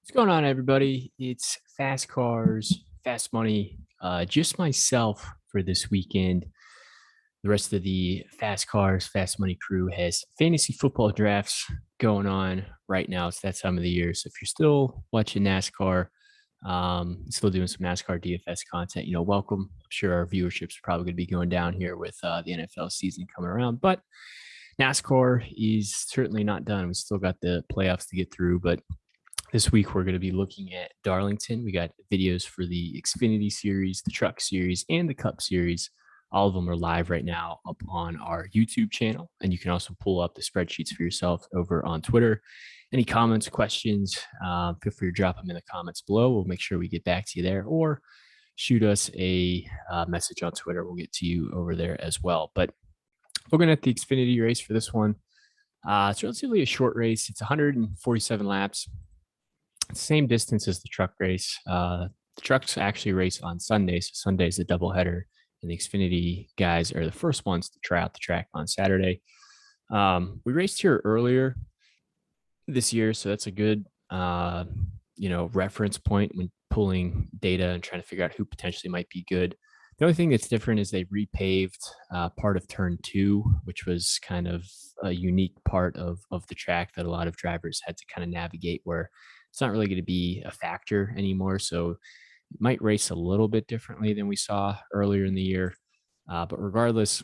What's going on, everybody? It's Fast Cars, Fast Money. Just myself for this weekend. The rest of the Fast Cars, Fast Money crew has fantasy football drafts going on right now. It's that time of the year. So if you're still watching NASCAR, still doing some NASCAR DFS content, welcome. I'm sure our viewership's probably going to be going down here with the NFL season coming around. But NASCAR is certainly not done. We still got the playoffs to get through, but this week, we're going to be looking at Darlington. We got videos for the Xfinity series, the Truck series, and the Cup series. All of them are live right now up on our YouTube channel. And you can also pull up the spreadsheets for yourself over on Twitter. Any comments, questions, feel free to drop them in the comments below. We'll make sure we get back to you there, or shoot us a message on Twitter. We'll get to you over there as well. But looking at the Xfinity race for this one, it's relatively a short race. It's 147 laps. Same distance as the truck race. The trucks actually race on Sundays. So Sunday is a doubleheader, and the Xfinity guys are the first ones to try out the track on Saturday. We raced here earlier this year, so that's a good reference point when pulling data and trying to figure out who potentially might be good. The only thing that's different is they repaved part of turn 2, which was kind of a unique part of the track that a lot of drivers had to kind of navigate, where it's not really going to be a factor anymore. So it might race a little bit differently than we saw earlier in the year. But regardless,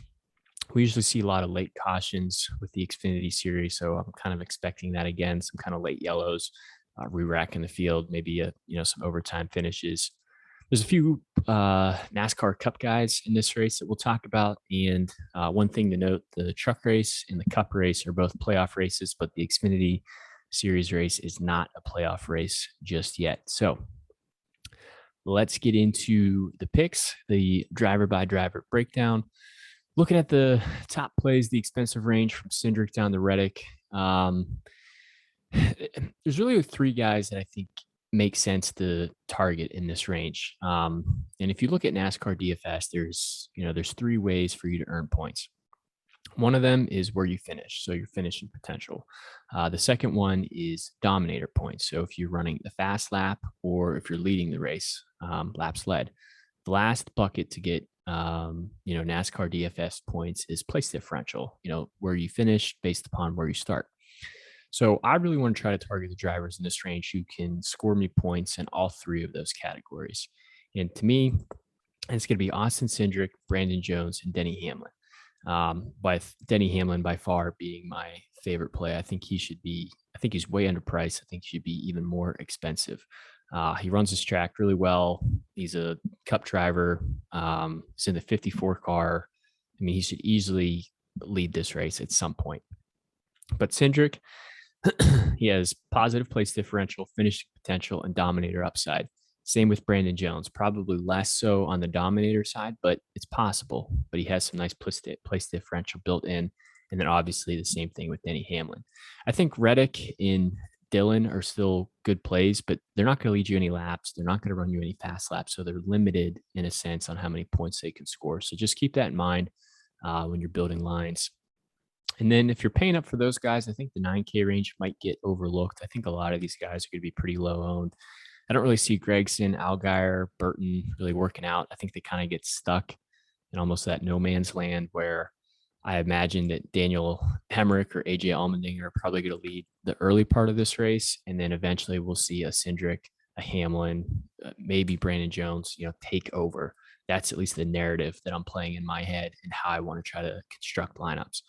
we usually see a lot of late cautions with the Xfinity series. So I'm kind of expecting that again, some kind of late yellows, re-rack in the field, maybe some overtime finishes. There's a few NASCAR Cup guys in this race that we'll talk about. And one thing to note, the truck race and the Cup race are both playoff races, but the Xfinity series race is not a playoff race just yet. So let's get into the picks, the driver by driver breakdown. Looking at the top plays, the expensive range from Cindric down to Reddick. There's really 3 guys that I think make sense to target in this range. And if you look at NASCAR DFS, there's 3 ways for you to earn points. One of them is where you finish, so your finishing potential. The second one is dominator points. So if you're running the fast lap or if you're leading the race, laps led. The last bucket to get NASCAR DFS points is place differential, where you finish based upon where you start. So I really want to try to target the drivers in this range who can score me points in all 3 of those categories. And to me, it's going to be Austin Cindric, Brandon Jones, and Denny Hamlin. By Denny Hamlin by far being my favorite play. I think he's way underpriced. I think he should be even more expensive. He runs his track really well. He's a Cup driver. He's in the 54 car. I mean, he should easily lead this race at some point. But Cindric, he has positive place differential, finishing potential, and dominator upside. Same with Brandon Jones, probably less so on the dominator side, but it's possible. But he has some nice place differential built in. And then obviously the same thing with Denny Hamlin. I think Reddick and Dillon are still good plays, but they're not going to lead you any laps. They're not going to run you any fast laps. So they're limited in a sense on how many points they can score. So just keep that in mind when you're building lines. And then if you're paying up for those guys, I think the 9K range might get overlooked. I think a lot of these guys are going to be pretty low owned. I don't really see Gregson, Allgaier, Burton really working out. I think they kind of get stuck in almost that no man's land where I imagine that Daniel Hemrick or AJ Allmendinger are probably going to lead the early part of this race. And then eventually we'll see a Cindric, a Hamlin, maybe Brandon Jones, take over. That's at least the narrative that I'm playing in my head and how I want to try to construct lineups.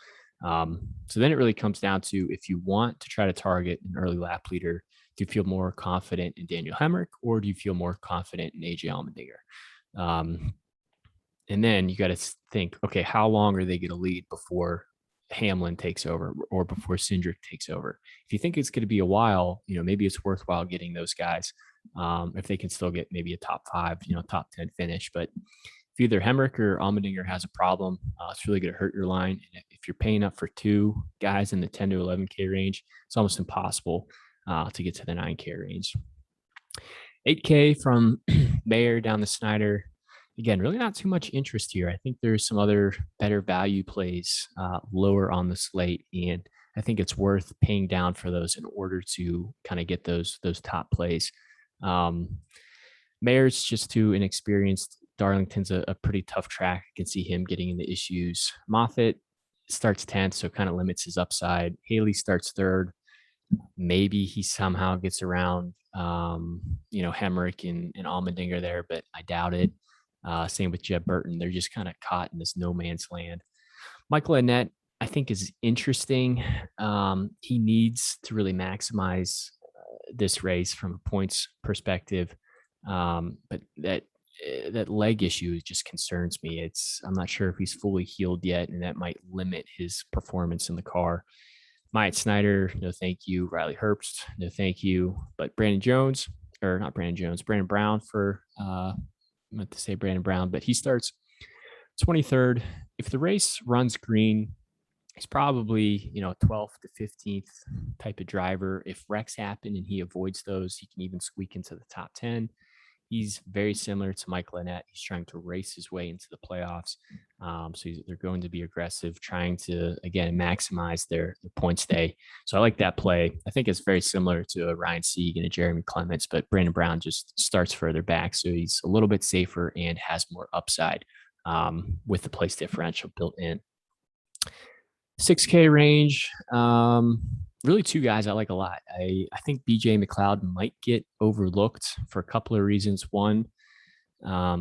So then it really comes down to, if you want to try to target an early lap leader, do you feel more confident in Daniel Hemrick or do you feel more confident in AJ Allmendinger? And then you got to think, okay, how long are they going to lead before Hamlin takes over or before Cindric takes over? If you think it's going to be a while, maybe it's worthwhile getting those guys if they can still get maybe a top 5, top 10 finish. But if either Hemrick or Allmendinger has a problem, it's really going to hurt your line. And if you're paying up for 2 guys in the 10 to 11K range, it's almost impossible to get to the 9K range. 8K from Mayer down to Snyder. Again, really not too much interest here. I think there's some other better value plays lower on the slate. And I think it's worth paying down for those in order to kind of get those top plays. Um, Mayer's just too inexperienced. Darlington's a pretty tough track. I can see him getting into issues. Moffitt starts 10th, so kind of limits his upside. Haley starts 3rd. Maybe he somehow gets around, Hemrick and Allmendinger there, but I doubt it. Same with Jeb Burton. They're just kind of caught in this no man's land. Michael Annett, I think, is interesting. He needs to really maximize this race from a points perspective. But that leg issue just concerns me. I'm not sure if he's fully healed yet, and that might limit his performance in the car. Myatt Snyder, no thank you. Riley Herbst, no thank you. But Brandon Brown for I meant to say Brandon Brown, but he starts 23rd. If the race runs green, he's probably 12th to 15th type of driver. If wrecks happen and he avoids those, he can even squeak into the top 10. He's very similar to Michael Annett. He's trying to race his way into the playoffs. So they're going to be aggressive, trying to, again, maximize their points day. So I like that play. I think it's very similar to a Ryan Sieg and a Jeremy Clements, but Brandon Brown just starts further back. So he's a little bit safer and has more upside with the place differential built in. 6K range. Really two guys I like a lot. I think BJ Mcleod might get overlooked for a couple of reasons. One,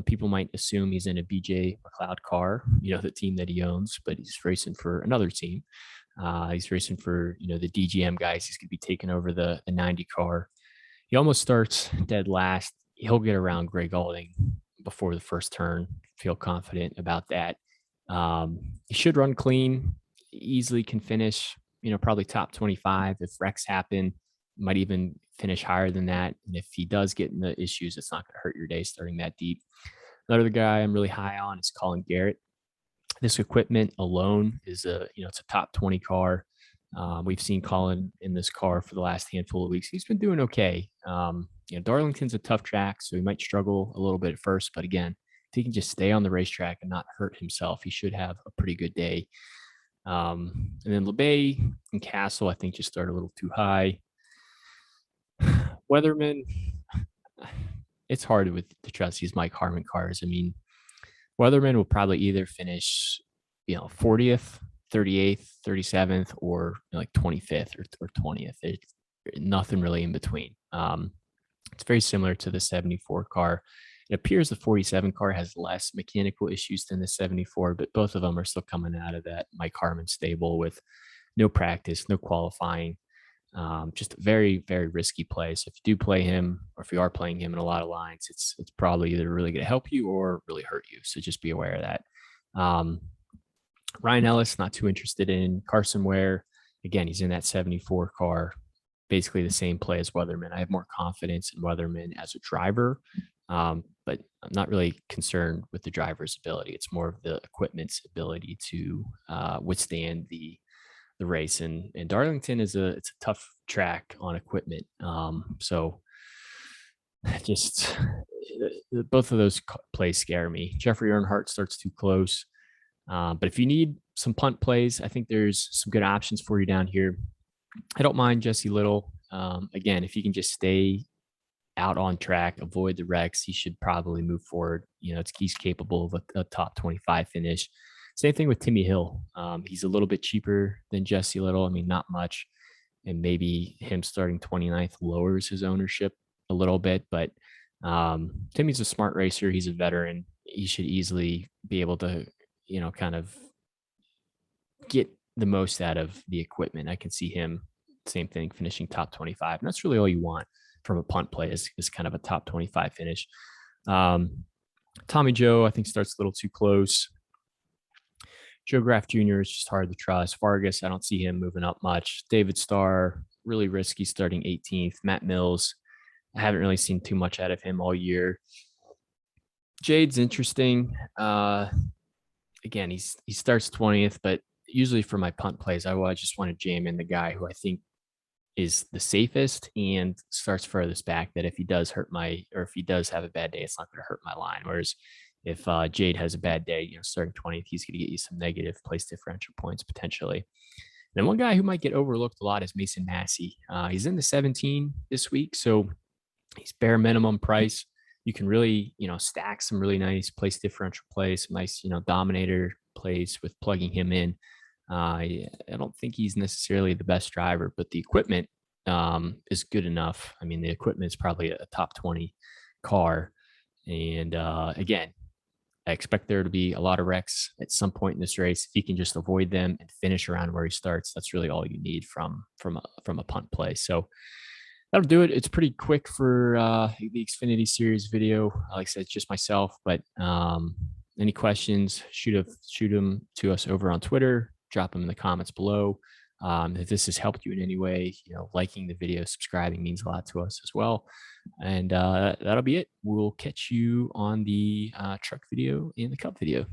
people might assume he's in a BJ Mcleod car, the team that he owns, but he's racing for another team. He's racing for, the DGM guys. He's going to be taking over the 90 car. He almost starts dead last. He'll get around Greg Alding before the first turn. Feel confident about that. He should run clean, easily can finish, probably top 25. If wrecks happen, might even finish higher than that. And if he does get in the issues, it's not going to hurt your day starting that deep. Another guy I'm really high on is Colin Garrett. This equipment alone is it's a top 20 car. We've seen Colin in this car for the last handful of weeks. He's been doing okay. Darlington's a tough track, so he might struggle a little bit at first. But again, if he can just stay on the racetrack and not hurt himself, he should have a pretty good day. And then LeBay and Castle, I think, just start a little too high. Weatherman, it's hard to trust these Mike Harmon cars. I mean, Weatherman will probably either finish, 40th, 38th, 37th, or like 25th or 20th. It's nothing really in between. It's very similar to the 74 car. It appears the 47 car has less mechanical issues than the 74, but both of them are still coming out of that Mike Harmon stable with no practice, no qualifying. Just a very, very risky play. So if you do play him, or if you are playing him in a lot of lines, it's probably either really going to help you or really hurt you. So just be aware of that. Ryan Ellis, not too interested in. Carson Ware, again, he's in that 74 car, basically the same play as Weatherman. I have more confidence in Weatherman as a driver, but I'm not really concerned with the driver's ability. It's more of the equipment's ability to withstand the race. And Darlington it's a tough track on equipment. So just both of those plays scare me. Jeffrey Earnhardt starts too close. But if you need some punt plays, I think there's some good options for you down here. I don't mind Jesse Little. Again, if you can just stay out on track, avoid the wrecks, he should probably move forward. He's capable of a top 25 finish. Same thing with Timmy Hill. He's a little bit cheaper than Jesse Little. I mean, not much. And maybe him starting 29th lowers his ownership a little bit. But Timmy's a smart racer. He's a veteran. He should easily be able to, kind of get the most out of the equipment. I can see him, same thing, finishing top 25. And that's really all you want from a punt play is kind of a top 25 finish. Tommy Joe, I think, starts a little too close. Joe Graf Jr. is just hard to trust. Vargas, I don't see him moving up much. David Starr, really risky, starting 18th. Matt Mills, I haven't really seen too much out of him all year. Jade's interesting. Again, he starts 20th, but usually for my punt plays, I just want to jam in the guy who I think is the safest and starts furthest back, that if he does if he does have a bad day, it's not going to hurt my line. Whereas if Jade has a bad day, starting 20th, he's going to get you some negative place differential points potentially. And one guy who might get overlooked a lot is Massey. He's in the 17 this week, so he's bare minimum price. You can really, stack some really nice place differential plays, some nice, dominator plays with plugging him in. I don't think he's necessarily the best driver, but the equipment is good enough. I mean, the equipment is probably a top 20 car. And again, I expect there to be a lot of wrecks at some point in this race. If he can just avoid them and finish around where he starts, that's really all you need from a punt play. So that'll do it. It's pretty quick for the Xfinity Series video. Like I said, it's just myself. But any questions, shoot them to us over on Twitter. Drop them in the comments below. If this has helped you in any way, liking the video, subscribing means a lot to us as well. And that'll be it. We'll catch you on the truck video and the cup video.